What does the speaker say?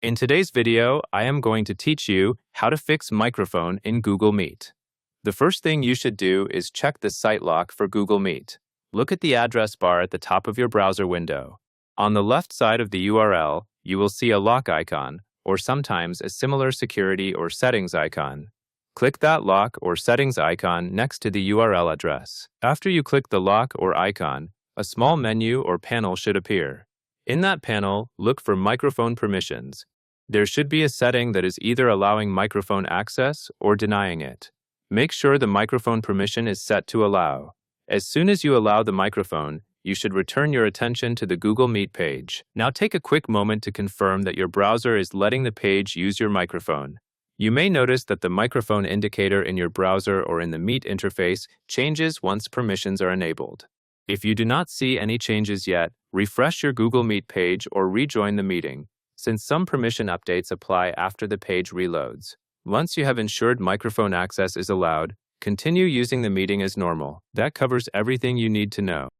In today's video, I am going to teach you how to fix microphone in Google Meet. The first thing you should do is check the site lock for Google Meet. Look at the address bar at the top of your browser window. On the left side of the URL, you will see a lock icon, or sometimes a similar security or settings icon. Click that lock or settings icon next to the URL address. After you click the lock or icon, a small menu or panel should appear. In that panel, look for microphone permissions. There should be a setting that is either allowing microphone access or denying it. Make sure the microphone permission is set to allow. As soon as you allow the microphone, you should return your attention to the Google Meet page. Now take a quick moment to confirm that your browser is letting the page use your microphone. You may notice that the microphone indicator in your browser or in the Meet interface changes once permissions are enabled. If you do not see any changes yet, refresh your Google Meet page or rejoin the meeting, since some permission updates apply after the page reloads. Once you have ensured microphone access is allowed, continue using the meeting as normal. That covers everything you need to know.